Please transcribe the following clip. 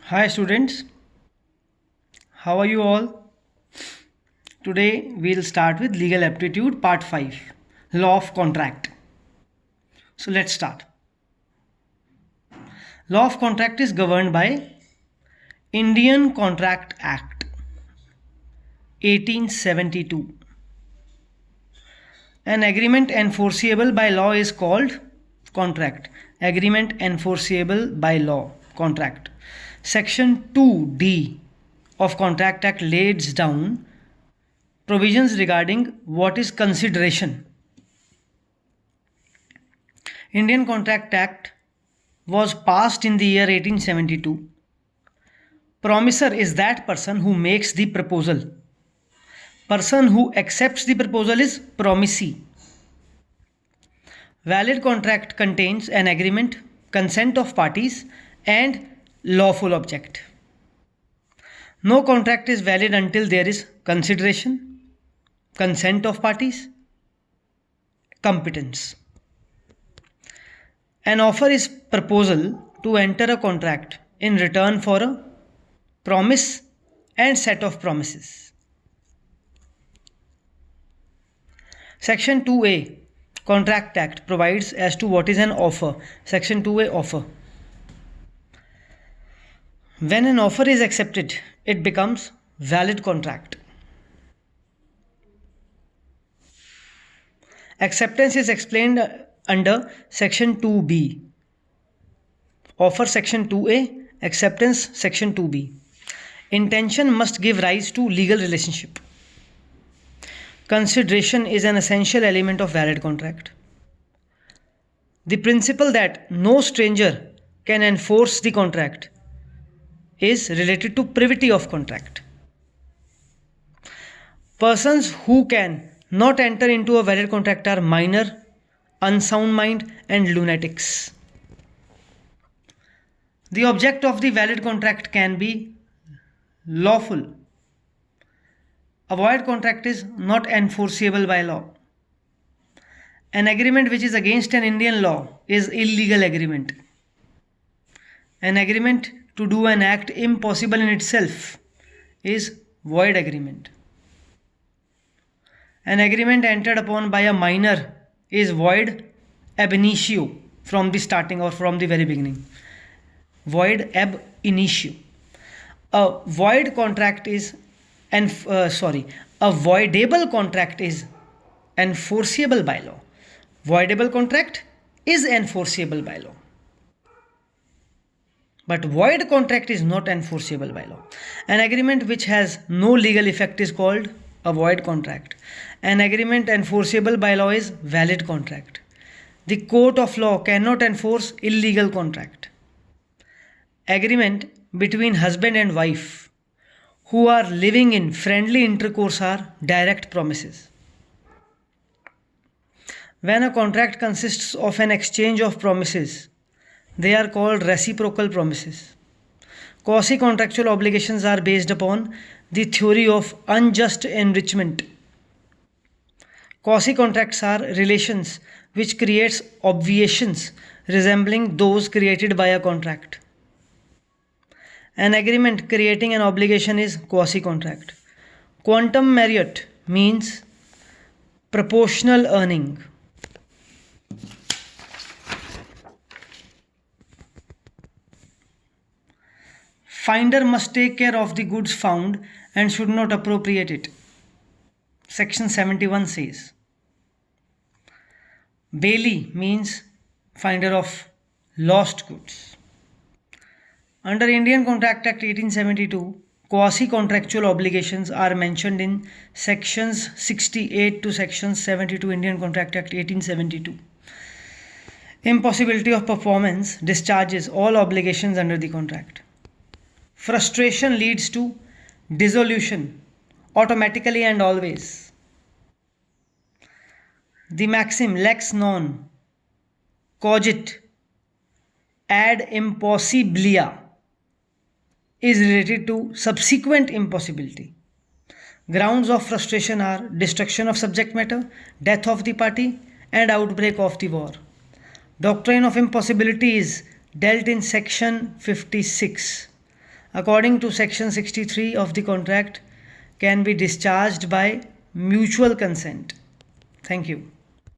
Hi students, how are you all? Today we'll start with legal aptitude part 5, law of contract. So let's start. Law of contract is governed by Indian Contract Act 1872. An agreement enforceable by law is called contract. Agreement enforceable by law, contract. Section 2D of Contract Act lays down provisions regarding what is consideration. Indian Contract Act was passed in the year 1872. Promisor is that person who makes the proposal. Person who accepts the proposal is promisee. Valid contract contains an agreement, consent of parties, and lawful object. No contract is valid until there is consideration, consent of parties, competence. An offer is proposal to enter a contract in return for a promise and set of promises. Section 2A Contract Act provides as to what is an offer. Section 2A offer. When an offer is accepted, it becomes valid contract. Acceptance is explained under Section 2B. Offer Section 2A, acceptance Section 2B. Intention must give rise to legal relationship. Consideration is an essential element of valid contract. The principle that no stranger can enforce the contract is related to privity of contract. Persons who can not enter into a valid contract are minor, unsound mind, and lunatics. The object of the valid contract can be lawful. A void contract is not enforceable by law. An agreement which is against an Indian law is illegal agreement. An agreement to do an act impossible in itself is void agreement. An agreement entered upon by a minor is void ab initio from the starting or from the very beginning. Void ab initio. A void contract is a voidable contract is enforceable by law. Voidable contract is enforceable by law. But void contract is not enforceable by law. An agreement which has no legal effect is called a void contract. An agreement enforceable by law is valid contract. The court of law cannot enforce illegal contract. Agreement between husband and wife who are living in friendly intercourse are direct promises. When a contract consists of an exchange of promises, they are called reciprocal promises. Quasi-contractual obligations are based upon the theory of unjust enrichment. Quasi-contracts are relations which creates obviations resembling those created by a contract. An agreement creating an obligation is quasi-contract. Quantum merit means proportional earning. Finder must take care of the goods found and should not appropriate it. Section 71 says. Bailee means finder of lost goods. Under Indian Contract Act 1872, quasi-contractual obligations are mentioned in sections 68 to section 72 Indian Contract Act 1872. Impossibility of performance discharges all obligations under the contract. Frustration leads to dissolution automatically and always. The maxim lex non cogit ad impossibilia is related to subsequent impossibility. Grounds of frustration are destruction of subject matter, death of the party, and outbreak of the war. Doctrine of impossibility is dealt in section 56. according to section 63 of the contract can be discharged by mutual consent. Thank you.